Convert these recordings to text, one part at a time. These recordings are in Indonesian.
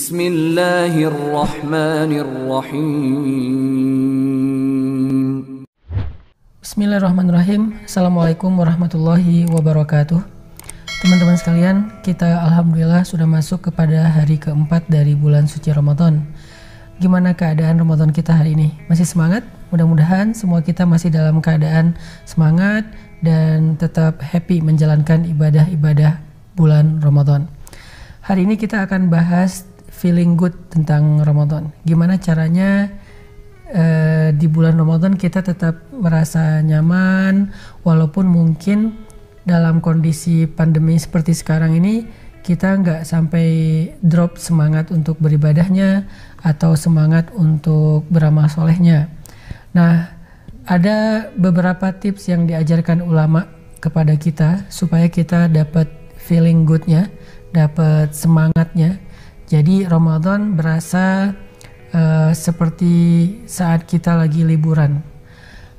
Bismillahirrahmanirrahim. Bismillahirrahmanirrahim. Assalamualaikum warahmatullahi wabarakatuh. Teman-teman sekalian, kita alhamdulillah sudah masuk kepada hari keempat dari bulan suci Ramadan. Gimana keadaan Ramadan kita hari ini? Masih semangat? Mudah-mudahan semua kita masih dalam keadaan semangat dan tetap happy menjalankan ibadah-ibadah bulan Ramadan. Hari ini kita akan bahas feeling good tentang Ramadan. Gimana caranya di bulan Ramadan kita tetap merasa nyaman walaupun mungkin dalam kondisi pandemi seperti sekarang ini kita nggak sampai drop semangat untuk beribadahnya atau semangat untuk beramal solehnya. Nah, ada beberapa tips yang diajarkan ulama kepada kita supaya kita dapat feeling good-nya, dapat semangatnya. Jadi Ramadan berasa seperti saat kita lagi liburan.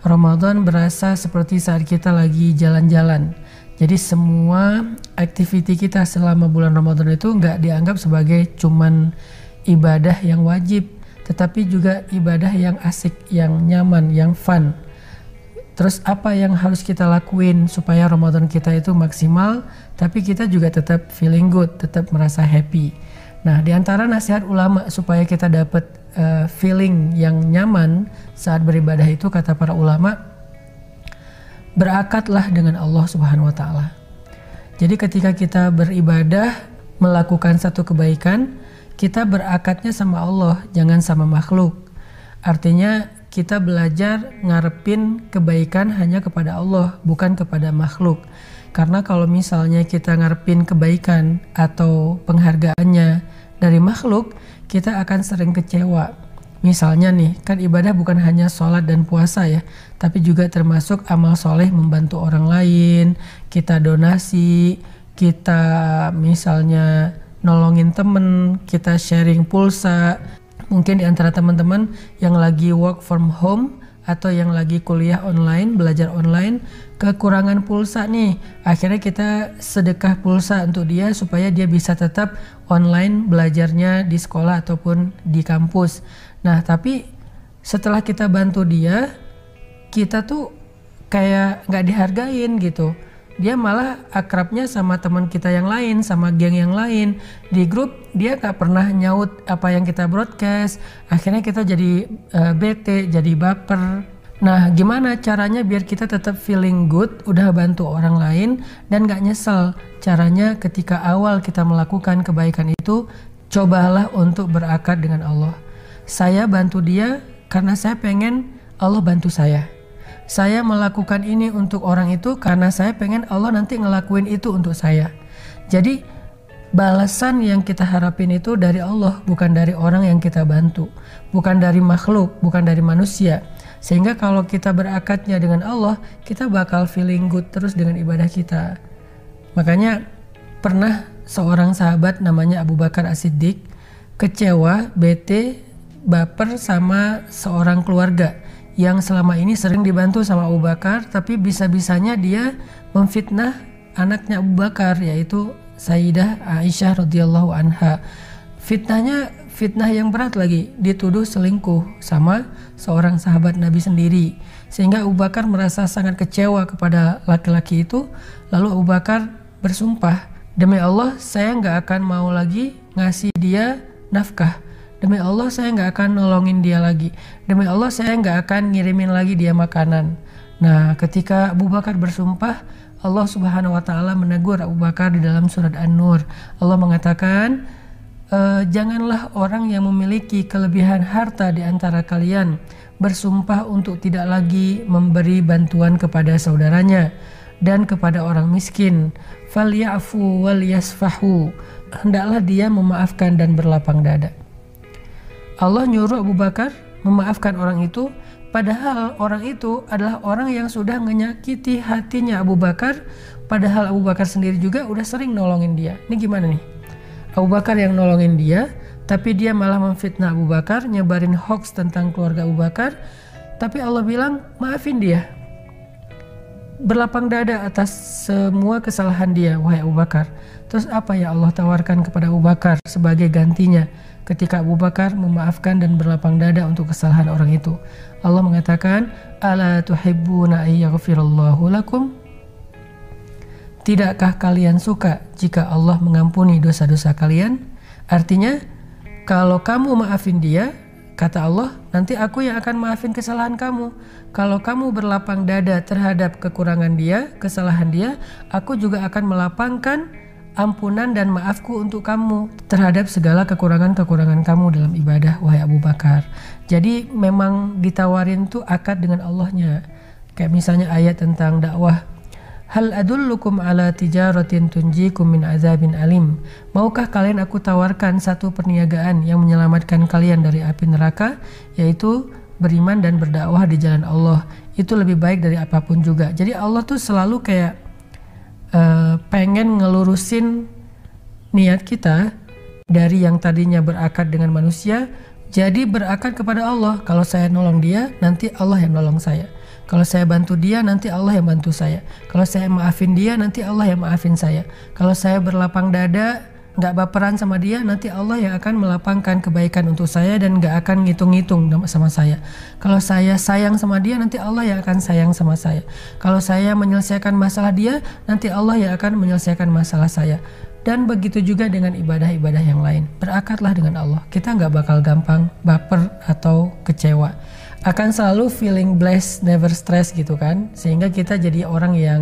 Ramadan berasa seperti saat kita lagi jalan-jalan. Jadi semua aktiviti kita selama bulan Ramadan itu nggak dianggap sebagai cuman ibadah yang wajib, tetapi juga ibadah yang asik, yang nyaman, yang fun. Terus apa yang harus kita lakuin supaya Ramadan kita itu maksimal, tapi kita juga tetap feeling good, tetap merasa happy. Nah, di antara nasihat ulama supaya kita dapat feeling yang nyaman saat beribadah itu, kata para ulama, berakatlah dengan Allah Subhanahu wa Ta'ala. Jadi ketika kita beribadah, melakukan satu kebaikan, kita berakatnya sama Allah, jangan sama makhluk. Artinya kita belajar ngarepin kebaikan hanya kepada Allah, bukan kepada makhluk. Karena kalau misalnya kita ngarepin kebaikan atau penghargaannya dari makhluk, kita akan sering kecewa. Misalnya nih, kan ibadah bukan hanya sholat dan puasa ya, tapi juga termasuk amal soleh membantu orang lain, kita donasi, kita misalnya nolongin temen, kita sharing pulsa. Mungkin di antara teman-teman yang lagi work from home atau yang lagi kuliah online, belajar online, kekurangan pulsa nih, akhirnya kita sedekah pulsa untuk dia supaya dia bisa tetap online belajarnya di sekolah ataupun di kampus. Nah, tapi setelah kita bantu dia, kita tuh kayak nggak dihargain gitu. Dia malah akrabnya sama teman kita yang lain, sama geng yang lain. Di grup dia gak pernah nyaut apa yang kita broadcast. Akhirnya kita jadi bete, jadi baper. Nah, gimana caranya biar kita tetap feeling good, udah bantu orang lain dan gak nyesel? Caranya ketika awal kita melakukan kebaikan itu, cobalah untuk berakad dengan Allah. Saya bantu dia karena saya pengen Allah bantu saya. Saya melakukan ini untuk orang itu karena saya pengen Allah nanti ngelakuin itu untuk saya. Jadi balasan yang kita harapin itu dari Allah, bukan dari orang yang kita bantu, bukan dari makhluk, bukan dari manusia. Sehingga kalau kita berakadnya dengan Allah, kita bakal feeling good terus dengan ibadah kita. Makanya pernah seorang sahabat namanya Abu Bakar As-Siddiq kecewa, bete, baper sama seorang keluarga yang selama ini sering dibantu sama Abu Bakar, tapi bisa-bisanya dia memfitnah anaknya Abu Bakar, yaitu Sayyidah Aisyah radhiyallahu anha. Fitnahnya fitnah yang berat lagi, dituduh selingkuh sama seorang sahabat Nabi sendiri. Sehingga Abu Bakar merasa sangat kecewa kepada laki-laki itu. Lalu Abu Bakar bersumpah, demi Allah saya nggak akan mau lagi ngasih dia nafkah. Demi Allah saya nggak akan nolongin dia lagi. Demi Allah saya nggak akan ngirimin lagi dia makanan. Nah, ketika Abu Bakar bersumpah, Allah Subhanahu wa Ta'ala menegur Abu Bakar di dalam surat An-Nur. Allah mengatakan, janganlah orang yang memiliki kelebihan harta di antara kalian bersumpah untuk tidak lagi memberi bantuan kepada saudaranya dan kepada orang miskin. Falyafu wal yasfahu. Hendaklah dia memaafkan dan berlapang dada. Allah nyuruh Abu Bakar memaafkan orang itu, padahal orang itu adalah orang yang sudah menyakiti hatinya Abu Bakar, padahal Abu Bakar sendiri juga udah sering nolongin dia. Ini gimana nih? Abu Bakar yang nolongin dia, tapi dia malah memfitnah Abu Bakar, nyebarin hoax tentang keluarga Abu Bakar, tapi Allah bilang maafin dia. berlapang dada atas semua kesalahan dia, wahai Abu Bakar. Terus apa ya Allah tawarkan kepada Abu Bakar sebagai gantinya ketika Abu Bakar memaafkan dan berlapang dada untuk kesalahan orang itu? Allah mengatakan, ala tuhibbuna ayyaghfirallahu lakum? Tidakkah kalian suka jika Allah mengampuni dosa-dosa kalian? Artinya, kalau kamu maafin dia, kata Allah, nanti aku yang akan maafin kesalahan kamu. Kalau kamu berlapang dada terhadap kekurangan dia, kesalahan dia, aku juga akan melapangkan ampunan dan maafku untuk kamu terhadap segala kekurangan-kekurangan kamu dalam ibadah, wahai Abu Bakar. Jadi memang ditawarin tuh akad dengan Allahnya. Kayak misalnya ayat tentang dakwah. Hal adullukum ala tijaratin tunjikum min azabin alim. Maukah kalian aku tawarkan satu perniagaan yang menyelamatkan kalian dari api neraka, yaitu beriman dan berdakwah di jalan Allah. Itu lebih baik dari apapun juga. Jadi Allah tuh selalu kayak pengen ngelurusin niat kita dari yang tadinya berakad dengan manusia, jadi berakad kepada Allah. Kalau saya nolong dia, nanti Allah yang nolong saya. Kalau saya bantu dia, nanti Allah yang bantu saya. Kalau saya maafin dia, nanti Allah yang maafin saya. Kalau saya berlapang dada, nggak baperan sama dia, nanti Allah yang akan melapangkan kebaikan untuk saya dan nggak akan ngitung-ngitung sama saya. Kalau saya sayang sama dia, nanti Allah yang akan sayang sama saya. Kalau saya menyelesaikan masalah dia, nanti Allah yang akan menyelesaikan masalah saya. Dan begitu juga dengan ibadah-ibadah yang lain. Berakatlah dengan Allah. Kita nggak bakal gampang baper atau kecewa. Akan selalu feeling blessed, never stress gitu kan. Sehingga kita jadi orang yang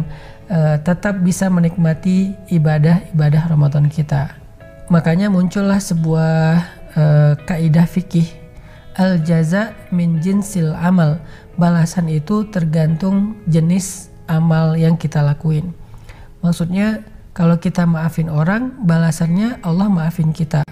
tetap bisa menikmati ibadah-ibadah Ramadan kita. Makanya muncullah sebuah kaidah fikih, al jaza min jinsil amal. Balasan itu tergantung jenis amal yang kita lakuin. Maksudnya kalau kita maafin orang, balasannya Allah maafin kita.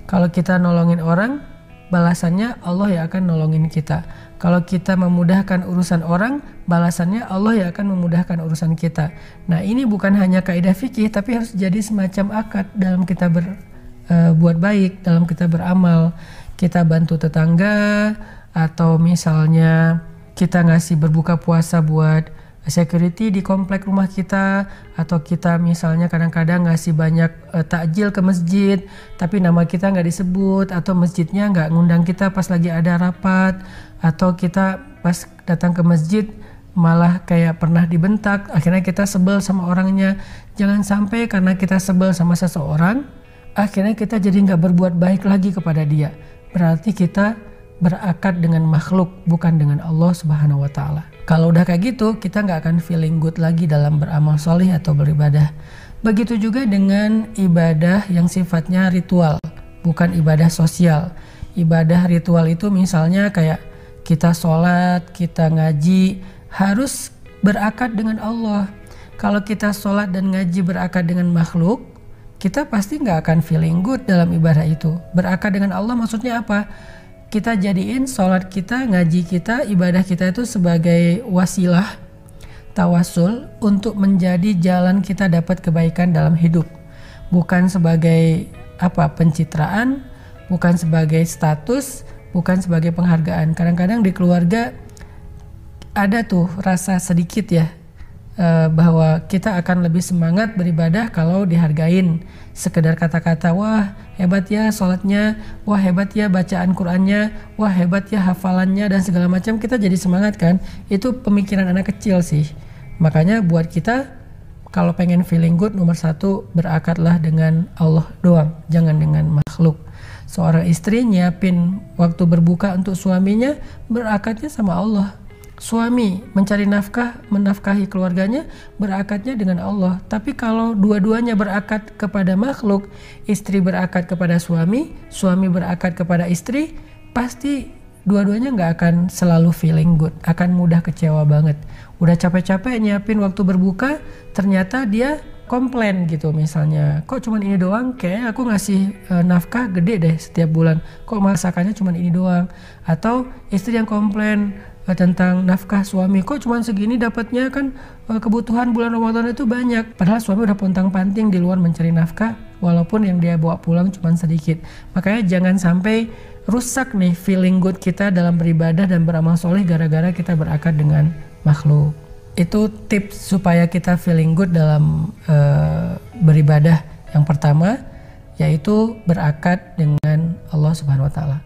Kalau kita nolongin orang, balasannya Allah yang akan nolongin kita. Kalau kita memudahkan urusan orang, balasannya Allah yang akan memudahkan urusan kita. Nah, ini bukan hanya kaidah fikih, tapi harus jadi semacam akad dalam kita berbuat baik, dalam kita beramal. Kita bantu tetangga, atau misalnya kita ngasih berbuka puasa buat security di komplek rumah kita, atau kita misalnya kadang-kadang ngasih banyak takjil ke masjid tapi nama kita nggak disebut, atau masjidnya nggak ngundang kita pas lagi ada rapat, atau kita pas datang ke masjid malah kayak pernah dibentak, akhirnya kita sebel sama orangnya. Jangan sampai karena kita sebel sama seseorang akhirnya kita jadi nggak berbuat baik lagi kepada dia. Berarti kita berakad dengan makhluk, bukan dengan Allah Subhanahu wa Ta'ala. Kalau udah kayak gitu, kita nggak akan feeling good lagi dalam beramal soleh atau beribadah. Begitu juga dengan ibadah yang sifatnya ritual, bukan ibadah sosial. Ibadah ritual itu misalnya kayak kita sholat, kita ngaji, harus berakad dengan Allah. Kalau kita sholat dan ngaji berakad dengan makhluk, kita pasti nggak akan feeling good dalam ibadah itu. Berakad dengan Allah maksudnya apa? Kita jadiin sholat kita, ngaji kita, ibadah kita itu sebagai wasilah, tawasul untuk menjadi jalan kita dapat kebaikan dalam hidup. Bukan sebagai pencitraan, bukan sebagai status, bukan sebagai penghargaan. Kadang-kadang di keluarga ada tuh rasa sedikit ya, bahwa kita akan lebih semangat beribadah kalau dihargain. Sekedar kata-kata, wah hebat ya sholatnya, wah hebat ya bacaan Qur'annya, wah hebat ya hafalannya dan segala macam, kita jadi semangat kan. Itu pemikiran anak kecil sih. Makanya buat kita kalau pengen feeling good, nomor satu berakadlah dengan Allah doang, jangan dengan makhluk. Seorang istri nyiapin waktu berbuka untuk suaminya, berakadnya sama Allah. Suami mencari nafkah, menafkahi keluarganya, berakadnya dengan Allah. Tapi kalau dua-duanya berakad kepada makhluk, istri berakad kepada suami, suami berakad kepada istri, pasti dua-duanya nggak akan selalu feeling good, akan mudah kecewa banget. Udah capek-capek nyiapin waktu berbuka, ternyata dia komplain gitu misalnya, kok cuman ini doang, kayak aku ngasih nafkah gede deh setiap bulan, kok masakannya cuman ini doang. Atau istri yang komplain tentang nafkah suami, kok cuma segini dapatnya, kan kebutuhan bulan Ramadan itu banyak, padahal suami udah pontang-panting di luar mencari nafkah walaupun yang dia bawa pulang cuma sedikit. Makanya jangan sampai rusak nih feeling good kita dalam beribadah dan beramal soleh gara-gara kita berakad dengan makhluk. itu tips supaya kita feeling good dalam beribadah. Yang pertama yaitu berakad dengan Allah Subhanahu wa taala.